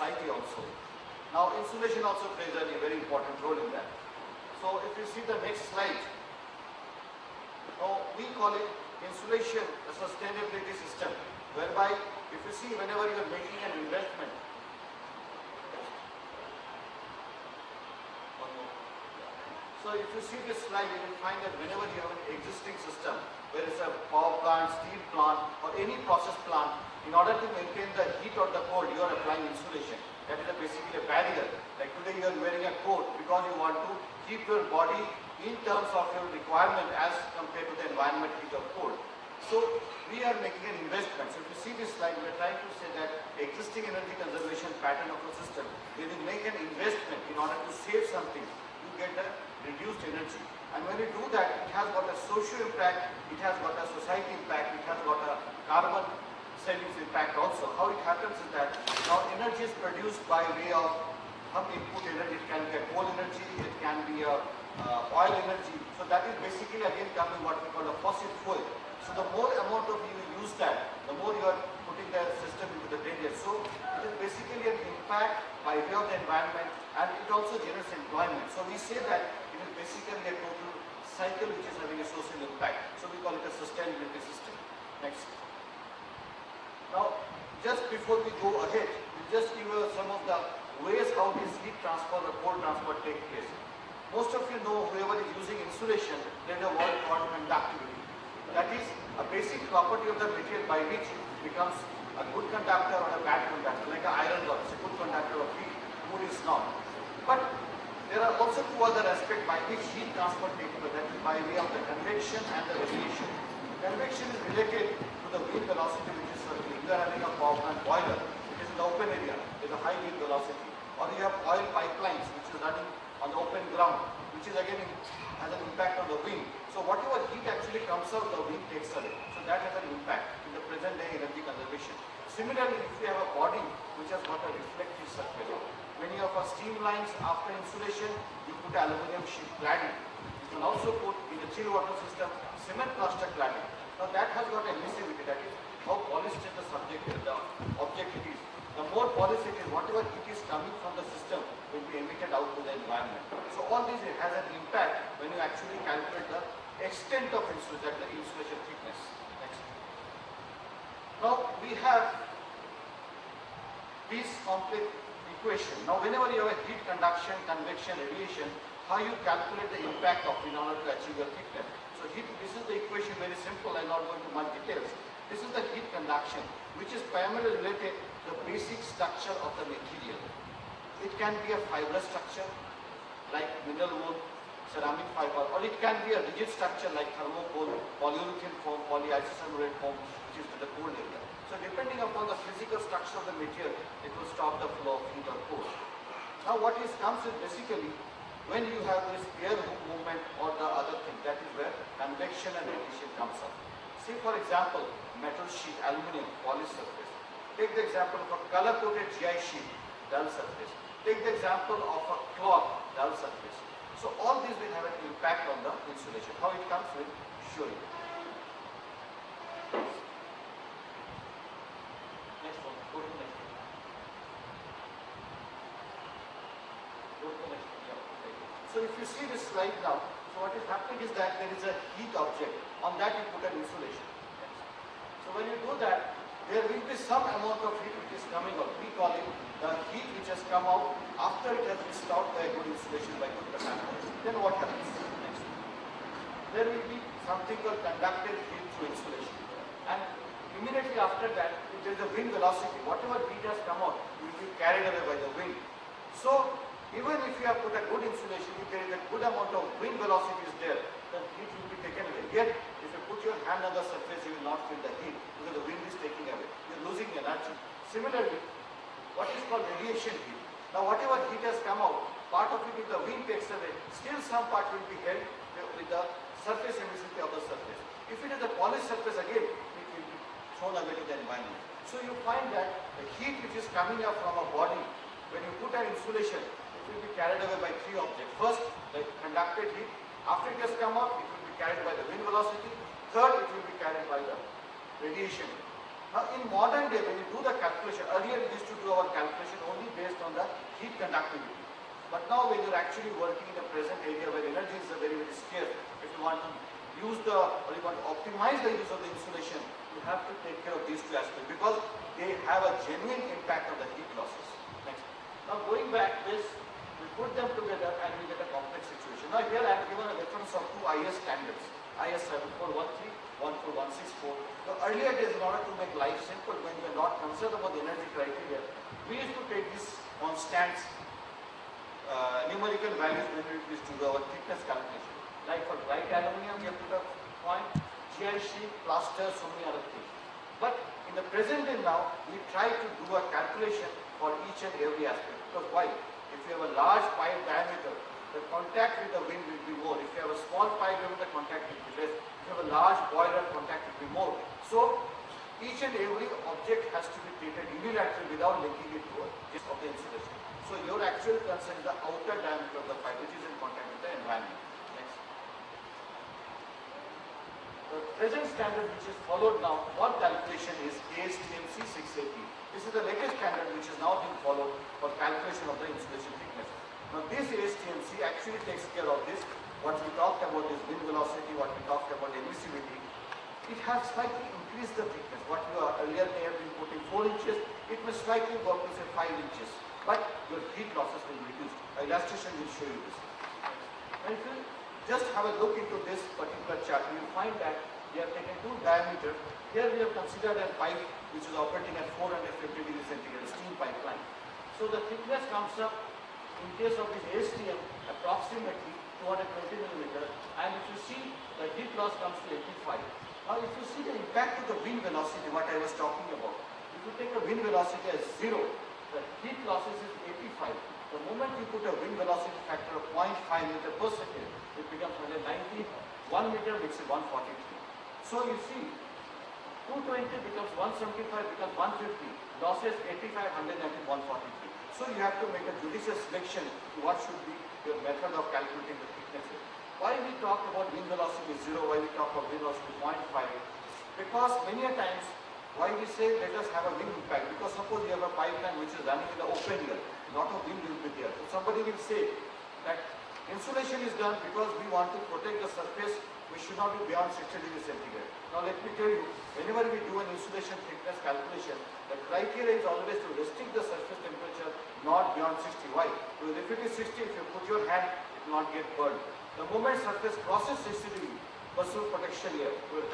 society also. Now insulation also plays a very important role in that. So if you see the next slide, now we call it insulation a sustainability system, whereby if you see whenever you are making an investment, so if you see this slide, you will find that whenever you have an existing system, whether it's a power plant, steel plant or any process plant, in order to maintain the heat or the cold, you are applying insulation. That is basically a barrier. Like today you are wearing a coat because you want to keep your body in terms of your requirement as compared to the environment heat or cold. So we are making an investment. So if you see this slide, we are trying to say that existing energy conservation pattern of a system, when you make an investment in order to save something, you get a reduced energy. And when you do that, it has got a social impact, it has got a society impact, it has got a carbon savings impact also. How it happens is that now energy is produced by way of some input energy. It can be a coal energy, it can be a oil energy. So that is basically again coming what we call a fossil fuel. So the more amount of you use that, the more you are putting the system into the danger. So it is basically an impact by way of the environment, and it also generates employment. So we say that it is basically a total cycle which is having a social impact. So we call it a sustainability system. Next. Now, just before we go ahead, we just give you some of the ways how this heat transfer or cold transfer take place. Most of you know, whoever is using insulation, there is a word called conductivity. That is a basic property of the material by which it becomes a good conductor or a bad conductor, like an iron rod is a good conductor of heat, wood is not. But there are also two other aspects by which heat transfer takes place, that is by way of the convection and the radiation. Convection is related to the wind velocity which is circulating. You are having a power plant boiler, it is in the open area, there is a high wind velocity. Or you have oil pipelines which is running on the open ground, which is again has an impact on the wind. So whatever heat actually comes out, the wind takes away. So that has an impact in the present day energy conservation. Similarly, if you have a body which has got a reflective surface, when you have a steam lines after insulation, you put aluminum sheet cladding. You can also put in the chill water system cement plaster cladding. Now that has got a emissivity, that is how polished is the subject is, the object it is. The more polished it is, whatever heat is coming from the system will be emitted out to the environment. So all this has an impact when you actually calculate the extent of insulation, that is the insulation thickness. Next. Now we have this complex equation. Now whenever you have a heat conduction, convection, radiation, how you calculate the impact of in order to achieve your thickness. So heat, this is the equation, very simple, I am not going to much details. This is the heat conduction, which is primarily related to the basic structure of the material. It can be a fibrous structure like mineral wool, ceramic fiber, or it can be a rigid structure like thermocol, polyurethane foam, polyisocyanated foam, which is to the cold area. So depending upon the physical structure of the material, it will stop the flow of heat or cold. Now what comes is basically when you have this air movement or the other thing, that is where convection and radiation comes up. See for example, metal sheet, aluminum, polished surface. Take the example of a color-coated GI sheet, dull surface. Take the example of a cloth, dull surface. So all these will have an impact on the insulation. How it comes, will show you. Next one, go to the next one. Go to the next one, yeah. Okay. So if you see this slide now, so what is happening is that there is a heat object. On that you put an insulation. So when you do that, there will be some amount of heat which is coming out. We call it the heat which has come out after it has been stopped by a good insulation, by good conductor. Then what happens? Next. There will be something called conductive heat through insulation. And immediately after that, if there is a wind velocity, whatever heat has come out will be carried away by the wind. So even if you have put a good insulation, if there is a good amount of wind velocity is there, the heat will be taken away. Yet, if you put your hand on the surface, you will not feel the heat because the wind is taking away. You are losing energy. Similarly, what is called radiation heat. Now, whatever heat has come out, part of it if the wind takes away, still some part will be held with the surface emissivity of the surface. If it is a polished surface, again, it will be thrown away to the environment. So you find that the heat which is coming up from a body, when you put an insulation, it will be carried away by three objects. First, the conducted heat. After it has come out, it will be carried by the wind velocity. Third, it will be carried by the radiation. Now in modern day, when you do the calculation, earlier we used to do our calculation only based on the heat conductivity. But now when you're actually working in a present area where energy is very, very scarce, if you want to use the, or you want to optimize the use of the insulation, you have to take care of these two aspects because they have a genuine impact on the heat losses. Next. Now going back this, we put them together and we get a complex situation. Now here I have given a reference of two IS standards, IS 7413, 14164. The earlier days, in order to make life simple, when we are not concerned about the energy criteria, we used to take these constants, numerical values when we used to do our thickness calculation. Like for bright aluminum, we have put a point, GIC, plaster, so many other things. But in the present day now, we try to do a calculation for each and every aspect. Because why? If you have a large pipe diameter, the contact with the wind will be more. If you have a small pipe diameter, contact will be less. If you have a large boiler, contact will be more. So each and every object has to be treated unilaterally without linking it to of the insulation. So your actual concern is the outer diameter of the pipe which is in contact with the environment. Next. The present standard which is followed now for calculation is ASTM C680. This is the latest standard which is now being followed for calculation of the insulation thickness. Now this ASTM actually takes care of this. What we talked about is wind velocity, what we talked about emissivity. It has slightly increased the thickness. What you are earlier may have been putting 4 inches, it may slightly go up to say 5 inches. But your heat losses will be reduced. A illustration will show you this. And if you just have a look into this particular chart, you will find that we have taken two diameters. Here we have considered a pipe which is operating at 450 degrees centigrade, steam pipeline. So the thickness comes up, in case of this ASTM, approximately 220 millimeter, and if you see the heat loss comes to 85. Now if you see the impact of the wind velocity, what I was talking about, if you take a wind velocity as 0, the heat losses is 85. The moment you put a wind velocity factor of 0.5 meter per second, it becomes 190, 1 meter makes it 143. So you see, 220 becomes 175, becomes 150, losses 85, 190, 143. So you have to make a judicious selection to what should be your method of calculating the thickness. Why we talk about wind velocity 0, why we talk about wind velocity 0.5? Because many a times, why we say let us have a wind impact? Because suppose you have a pipeline which is running in the open air, a lot of wind will be there. So somebody will say that insulation is done because we want to protect the surface, we should not be beyond 60 degrees centigrade. Now let me tell you, whenever we do an insulation thickness calculation, the criteria is always to restrict the surface temperature not beyond 60. Why? Because if it is 60, if you put your hand, it will not get burned. The moment surface crosses 60 degrees, personal protection here will